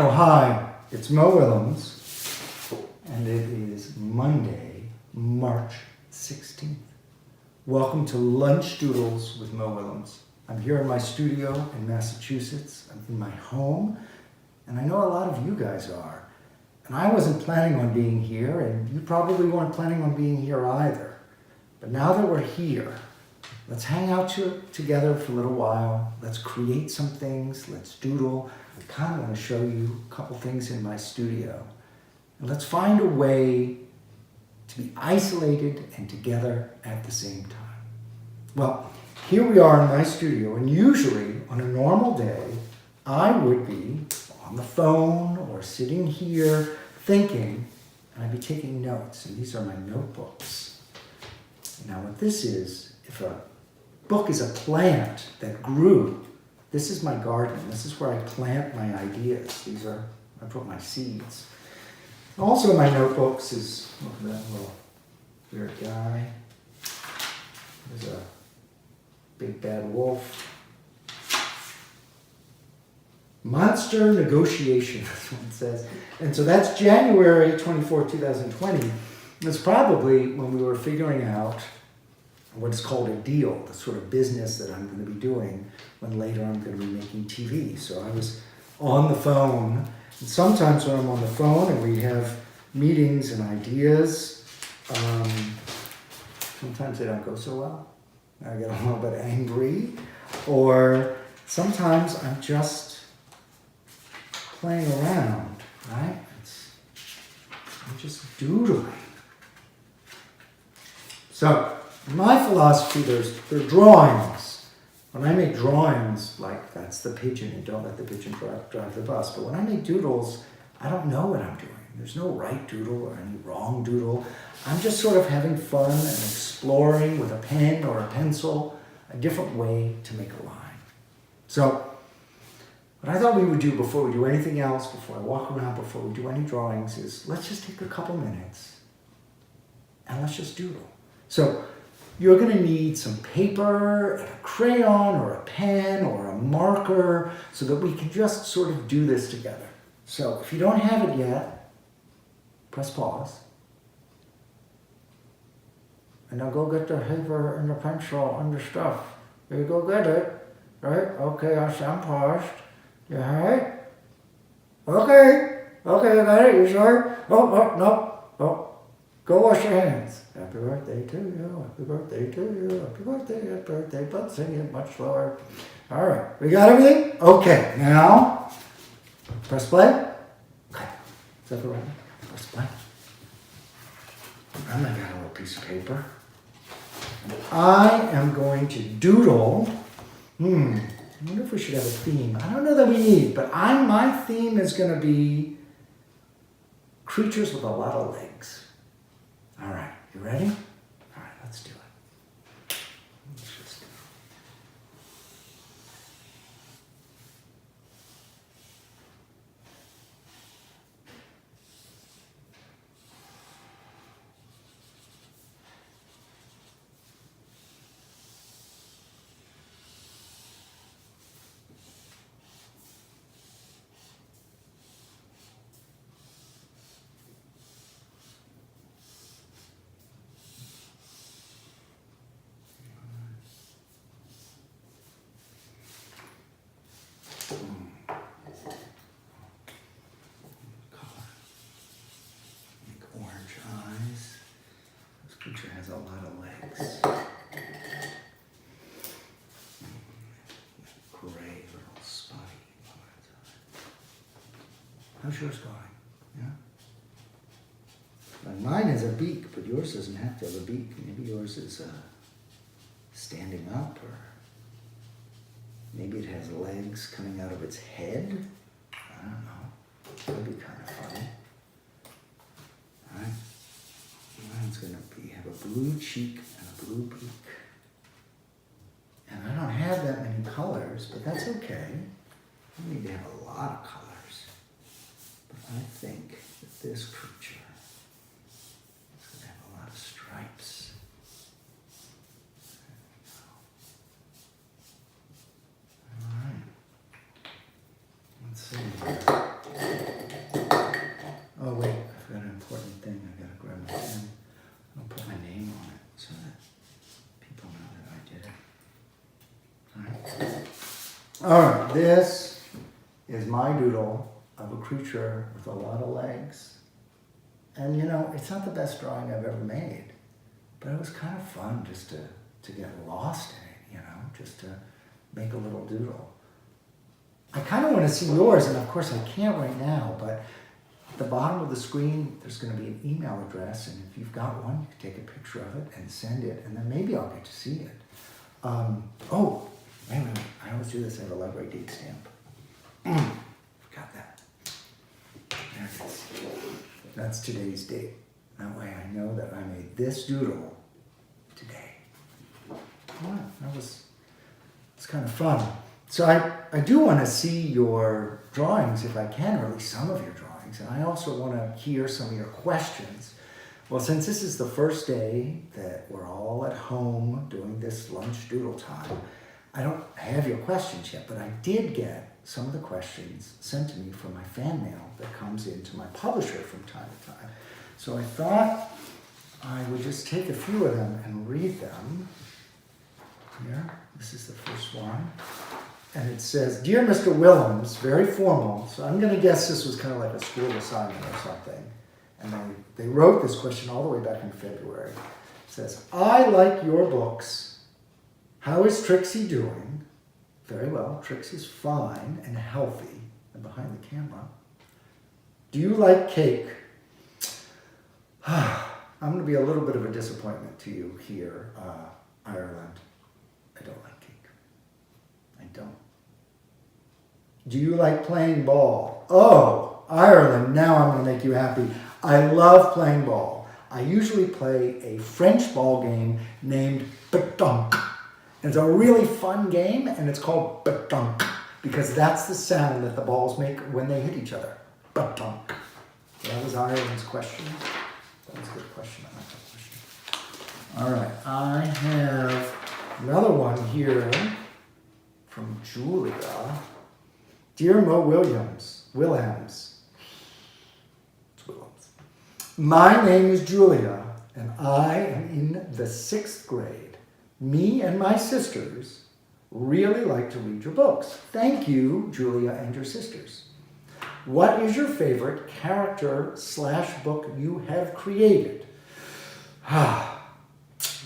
Oh, hi, it's Mo Willems, and it is Monday, March 16th. Welcome to Lunch Doodles with Mo Willems. I'm here in my studio in Massachusetts. I'm in my home, and I know a lot of you guys are. And I wasn't planning on being here, and you probably weren't planning on being here either. But now that we're here, let's hang out together for a little while. Let's create some things. Let's doodle. I kind of want to show you a couple things in my studio. And let's find a way to be isolated and together at the same time. Well, here we are in my studio, and usually on a normal day, I would be on the phone or sitting here thinking, and I'd be taking notes. And these are my notebooks. Now what this is, if a book is a plant that grew, this is my garden. This is where I plant my ideas. I put my seeds. Also in my notebooks is, look at that little weird guy. There's a big bad wolf. Monster negotiation, that's what it says. And so that's January 24, 2020. It's probably when we were figuring out what's called a deal, the sort of business that I'm going to be doing when later I'm going to be making TV. So I was on the phone, and sometimes when I'm on the phone and we have meetings and ideas, sometimes they don't go so well. I get a little bit angry, or sometimes I'm just playing around, right? I'm just doodling. So, in my philosophy, there are drawings. When I make drawings, like that's the pigeon, and don't let the pigeon drive the bus. But when I make doodles, I don't know what I'm doing. There's no right doodle or any wrong doodle. I'm just sort of having fun and exploring with a pen or a pencil a different way to make a line. So, what I thought we would do before we do anything else, before I walk around, before we do any drawings, is let's just take a couple minutes and let's just doodle. So, you're going to need some paper, and a crayon, or a pen, or a marker, so that we can just sort of do this together. So, if you don't have it yet, press pause. And now go get the paper and the pencil and the stuff. You go get it. Right? Okay, I'm paused. You alright? Okay, I got it. You sure? Oh, no. Oh. Go wash your hands. Happy birthday to you. Happy birthday to you. Happy birthday, but sing it much slower. All right. We got everything? Okay. Now, press play. Okay. Is that right? Press play. And I got a little piece of paper. I am going to doodle. I wonder if we should have a theme. I don't know that we need, but my theme is going to be creatures with a lot of legs. All right, you ready? All right, let's do it. Let's just... creature has a lot of legs. Gray little spotty. How's yours going? Yeah? And mine has a beak, but yours doesn't have to have a beak. Maybe yours is standing up, or maybe it has legs coming out of its head. I don't know. That'd be kind of funny. All right. Mine's going to have a blue cheek and a blue beak. And I don't have that many colors, but that's okay. I need to have a lot of colors. But I think that this creature is going to have a lot of stripes. All right. Let's see. All right, this is my doodle of a creature with a lot of legs. And you know, it's not the best drawing I've ever made, but it was kind of fun just to get lost in it, you know, just to make a little doodle. I kind of want to see yours, and of course I can't right now, but at the bottom of the screen, there's going to be an email address, and if you've got one, you can take a picture of it and send it, and then maybe I'll get to see it. Oh, wait. I always do this. I have a library date stamp. Forgot that. There it is. That's today's date. That way I know that I made this doodle today. Wow, it's kind of fun. So I do want to see your drawings if I can, or at least some of your drawings. And I also want to hear some of your questions. Well, since this is the first day that we're all at home doing this lunch doodle time, I don't have your questions yet, but I did get some of the questions sent to me from my fan mail that comes into my publisher from time to time. So I thought I would just take a few of them and read them. Here, this is the first one. And it says, "Dear Mr. Willems," very formal, so I'm going to guess this was kind of like a school assignment or something. And they wrote this question all the way back in February. It says, "I like your books. How is Trixie doing?" Very well. Trixie's fine and healthy and behind the camera. "Do you like cake?" I'm going to be a little bit of a disappointment to you here, Ireland. I don't like cake. I don't. "Do you like playing ball?" Oh, Ireland, now I'm going to make you happy. I love playing ball. I usually play a French ball game named pétanque. It's a really fun game, and it's called pétanque because that's the sound that the balls make when they hit each other. Pétanque. That was Ireland's question. That was a good question. I like that question. All right, I have another one here from Julia. "Dear Mo Willems. It's Willems. My name is Julia, and I am in the 6th grade. Me and my sisters really like to read your books. Thank you, Julia and your sisters. What is your favorite character/book you have created?"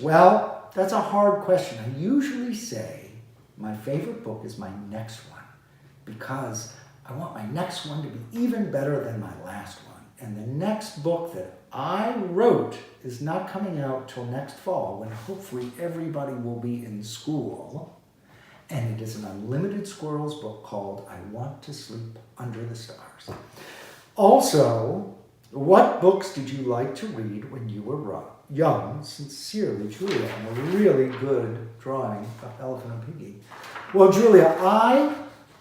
Well, that's a hard question. I usually say my favorite book is my next one because I want my next one to be even better than my last one. And the next book that I wrote is not coming out till next fall, when hopefully everybody will be in school. And it is an Unlimited Squirrels book called "I Want to Sleep Under the Stars." Also, what books did you like to read when you were young? Sincerely, Julia. And a really good drawing of Elephant and Piggy. Well, Julia, I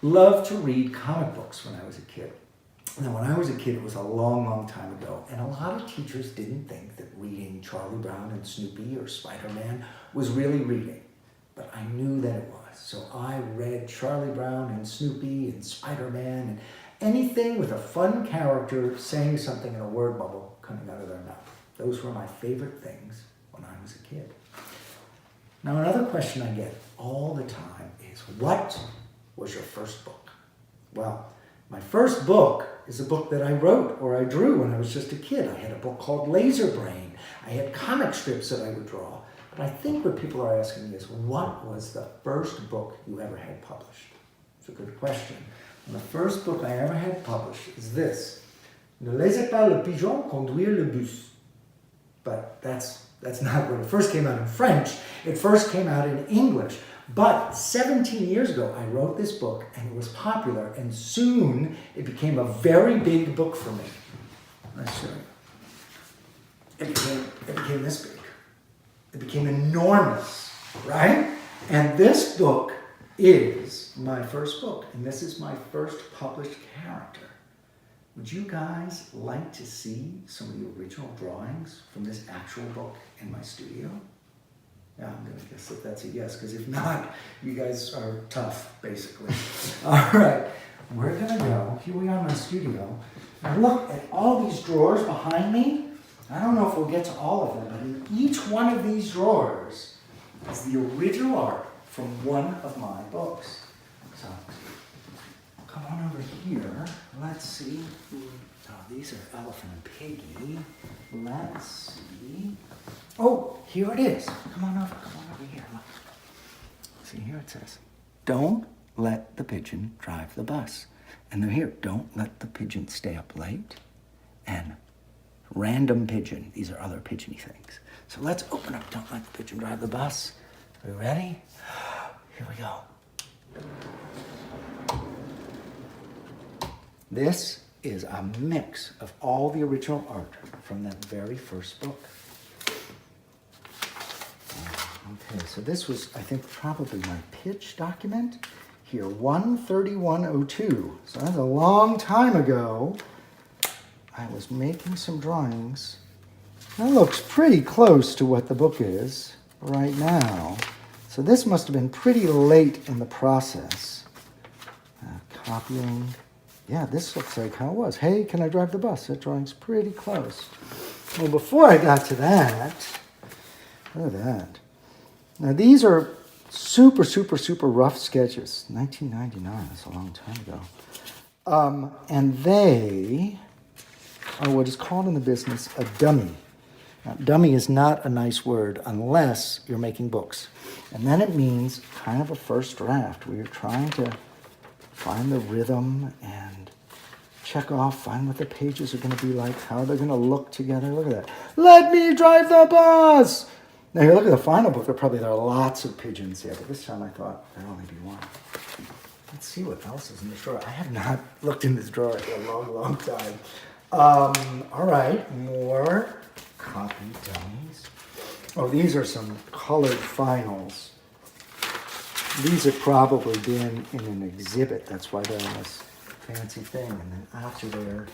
loved to read comic books when I was a kid. Now, when I was a kid, it was a long, long time ago, and a lot of teachers didn't think that reading Charlie Brown and Snoopy or Spider-Man was really reading, but I knew that it was. So I read Charlie Brown and Snoopy and Spider-Man and anything with a fun character saying something in a word bubble coming out of their mouth. Those were my favorite things when I was a kid. Now, another question I get all the time is, what was your first book? Well, my first book is a book that I wrote or I drew when I was just a kid. I had a book called Laser Brain. I had comic strips that I would draw. But I think what people are asking me is, what was the first book you ever had published? It's a good question. And the first book I ever had published is this: "Ne laissez pas le pigeon conduire le bus." But that's not when it first came out in French. It first came out in English. But 17 years ago, I wrote this book, and it was popular, and soon it became a very big book for me. Let's show you. It became this big. It became enormous, right? And this book is my first book, and this is my first published character. Would you guys like to see some of the original drawings from this actual book in my studio? Yeah, I'm going to guess that that's a yes, because if not, you guys are tough, basically. All right, we're going to go. Here we are in my studio. Now look at all these drawers behind me. I don't know if we'll get to all of them, but in each one of these drawers is the original art from one of my books. So, come on over here. Let's see. Oh, these are Elephant and Piggy. Let's see. Oh, here it is. Come on over here. Look. See, here it says, don't let the pigeon drive the bus. And then here, don't let the pigeon stay up late. And random pigeon. These are other pigeony things. So let's open up Don't Let the Pigeon Drive the Bus. Are we ready? Here we go. This is a mix of all the original art from that very first book. Okay, so this was, I think, probably my pitch document. Here, 13102. So that's a long time ago. I was making some drawings. That looks pretty close to what the book is right now. So this must have been pretty late in the process. Copying. Yeah, this looks like how it was. Hey, can I drive the bus? That drawing's pretty close. Well, before I got to that, look at that. Now, these are super, super, super rough sketches. 1999, that's a long time ago. And they are what is called in the business a dummy. Now, dummy is not a nice word unless you're making books. And then it means kind of a first draft where you're trying to find the rhythm and check off, find what the pages are going to be like, how they're going to look together. Look at that. Let me drive the bus! Now, you look at the final book, there are lots of pigeons here, but this time I thought there'd only be one. Let's see what else is in this drawer. I have not looked in this drawer in a long, long time. All right, more copy dummies. Oh, these are some colored finals. These have probably been in an exhibit. That's why they're in this fancy thing. And then after they're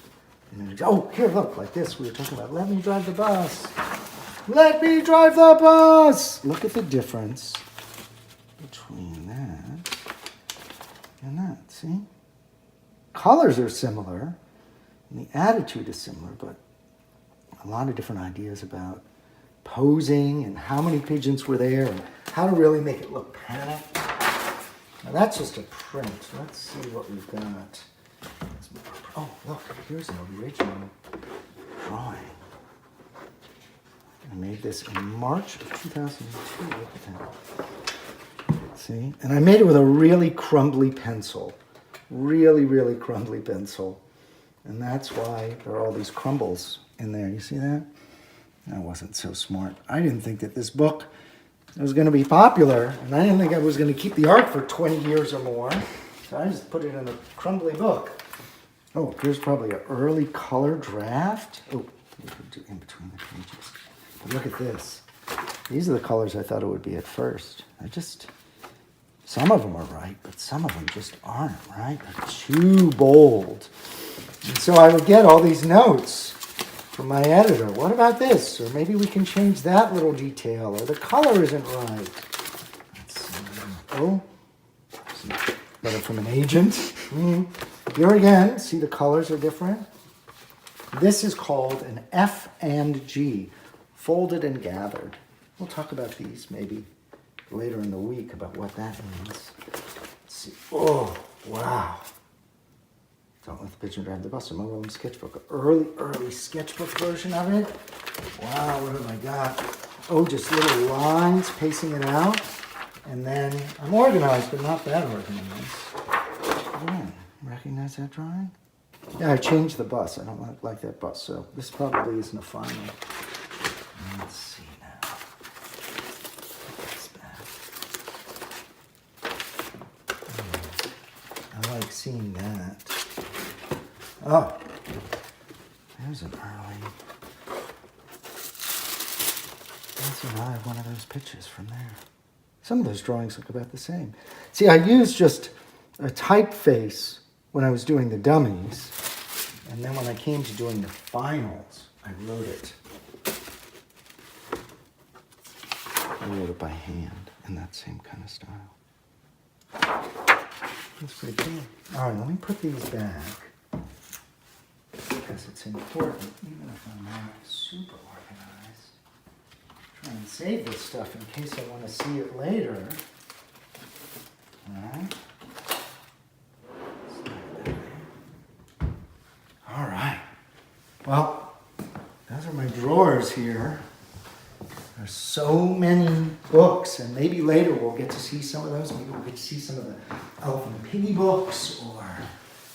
in an exhibit. Oh, here, look, like this. We were talking about, let me drive the bus. Let me drive the bus. Look at the difference between that and that. See? Colors are similar. And the attitude is similar, but a lot of different ideas about posing and how many pigeons were there and how to really make it look panicked. Now that's just a print. Let's see what we've got. Oh, look, here's an original drawing. I made this in March of 2002. Look at that. See? And I made it with a really crumbly pencil. Really, really crumbly pencil. And that's why there are all these crumbles in there. You see that? I wasn't so smart. I didn't think that this book was going to be popular, and I didn't think I was going to keep the art for 20 years or more. So I just put it in a crumbly book. Oh, here's probably an early color draft. Oh, in between the pages. But look at this. These are the colors I thought it would be at first. Some of them are right, but some of them just aren't, right? They're too bold. And so I would get all these notes from my editor. What about this? Or maybe we can change that little detail. Or the color isn't right. Let's see. Oh, better from an agent. Here again, see the colors are different. This is called an F and G, folded and gathered. We'll talk about these maybe later in the week about what that means. Let's see. Oh, wow. Don't Let the Pigeon Drive the Bus, a Willems sketchbook. Early sketchbook version of it. Wow, what have I got? Oh, just little lines, pacing it out. And then I'm organized, but not that organized. Oh, recognize that drawing? Yeah, I changed the bus. I don't like that bus, so this probably isn't a final. Let's see now. Put this back. I like seeing that. Oh, there's an early. I have one of those pictures from there. Some of those drawings look about the same. See, I used just a typeface when I was doing the dummies, and then when I came to doing the finals, I wrote it. I wrote it by hand in that same kind of style. That's pretty cool. All right, let me put these back. Because it's important, even if I'm not super organized. Try and save this stuff in case I want to see it later. All right. Well, those are my drawers here. There's so many books, and maybe later we'll get to see some of those. Maybe we'll get to see some of the Elephant and Piggy books or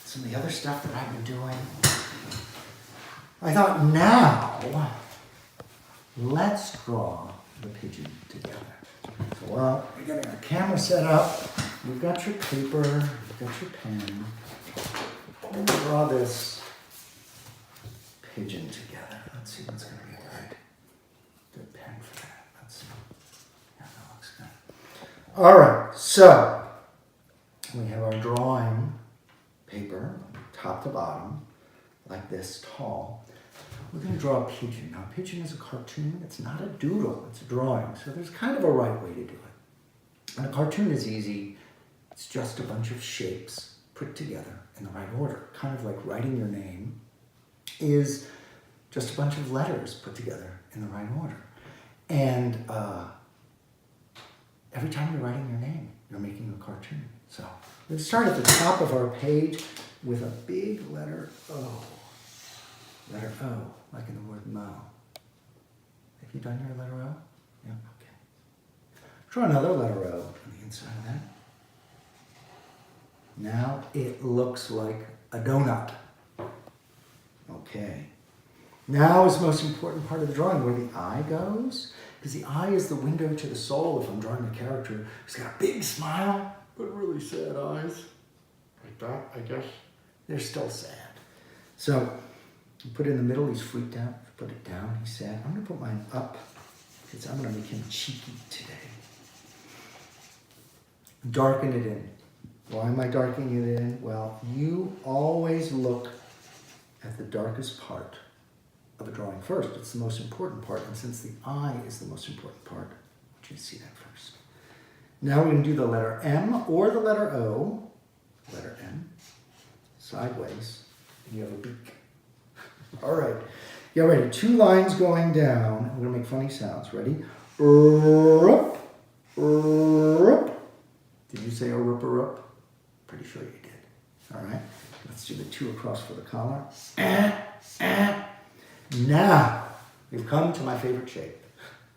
some of the other stuff that I've been doing. I thought now, let's draw the pigeon together. So while we're getting our camera set up, you've got your paper, you've got your pen. I'm going to draw this pigeon together. Let's see what's going to be good pen for that. Let's see. Yeah, that looks good. All right, so we have our drawing paper, top to bottom, like this tall. We're going to draw a pigeon. Now, a pigeon is a cartoon. It's not a doodle. It's a drawing. So there's kind of a right way to do it. And a cartoon is easy. It's just a bunch of shapes put together in the right order. Kind of like writing your name is just a bunch of letters put together in the right order. And every time you're writing your name, you're making a cartoon. So let's start at the top of our page with a big letter O. Letter O, like in the word Mo. Have you done your letter O? Yeah, okay. Draw another letter O on the inside of that. Now it looks like a donut. Okay. Now is the most important part of the drawing, where the eye goes. Because the eye is the window to the soul. If I'm drawing a character who's got a big smile, but really sad eyes, like that, I guess, they're still sad. So, you put it in the middle, he's freaked out. Put it down, he's sad. I'm going to put mine up, because I'm going to make him cheeky today. Darken it in. Why am I darkening it in? Well, you always look at the darkest part of a drawing first. It's the most important part, and since the eye is the most important part, I want you to see that first. Now we're going to do the letter M or the letter O. Letter M, sideways, and you have a beak. All right, get ready. 2 lines going down. We're going to make funny sounds. Ready? Rup, rup. Did you say a rup or rup? Pretty sure you did. All right, let's do the 2 across for the collar. Now, we've come to my favorite shape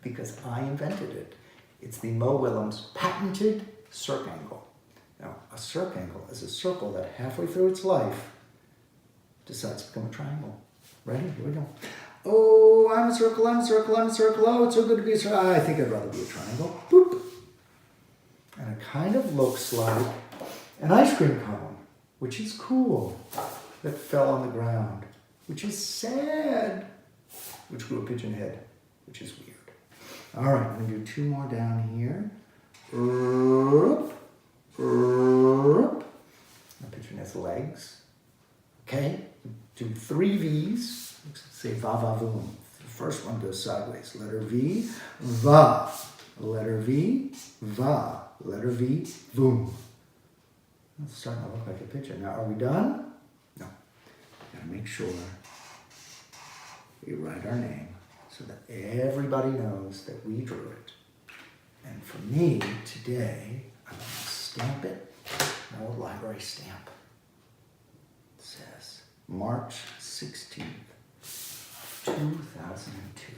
because I invented it. It's the Mo Willems patented circangle. Now, a circangle is a circle that halfway through its life decides to become a triangle. Ready? Here we go. Oh, I'm a circle, I'm a circle, I'm a circle. Oh, it's so good to be a circle. I think I'd rather be a triangle. Boop. And it kind of looks like an ice cream cone, which is cool, that fell on the ground, which is sad, which grew a pigeon head, which is weird. All right, I'm going to do 2 more down here. Up, up. The pigeon has legs. Okay, do 3 V's. Say va va voom. The first one goes sideways. Letter V, va. Letter V, va. Letter V, voom. It's starting to look like a pigeon. Now, are we done? No. Gotta make sure we write our name so that everybody knows that we drew it. And for me, today, I'm going to stamp it. An old library stamp. It says March 16th, 2002.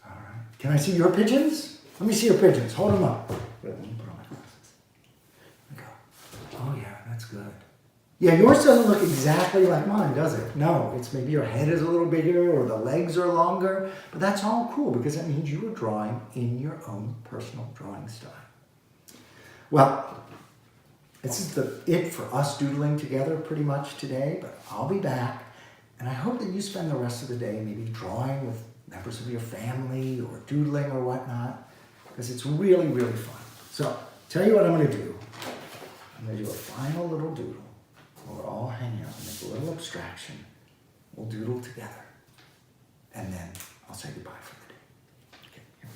All right. Can I see your pigeons? Let me see your pigeons. Hold them up. Wait, let me put on my glasses. There we go. Oh, yeah, that's good. Yeah, yours doesn't look exactly like mine, does it? No, it's maybe your head is a little bigger or the legs are longer, but that's all cool because that means you were drawing in your own personal drawing style. Well, this is it for us doodling together pretty much today, but I'll be back, and I hope that you spend the rest of the day maybe drawing with members of your family or doodling or whatnot, because it's really, really fun. So, tell you what I'm going to do. I'm going to do a final little doodle. We're all hanging out and make a little abstraction. We'll doodle together. And then I'll say goodbye for the day. Okay, here we go.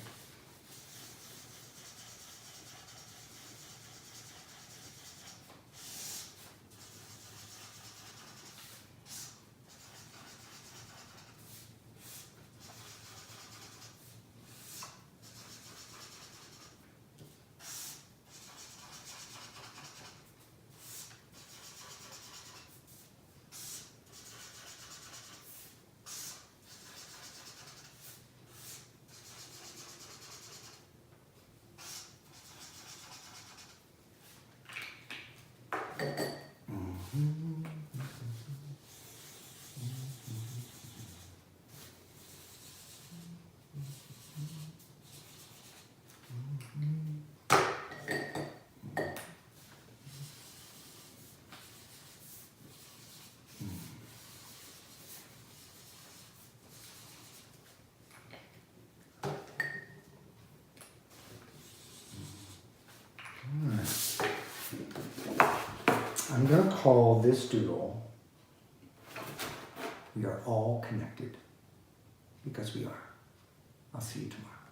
I'm going to call this doodle, We Are All Connected, because we are. I'll see you tomorrow.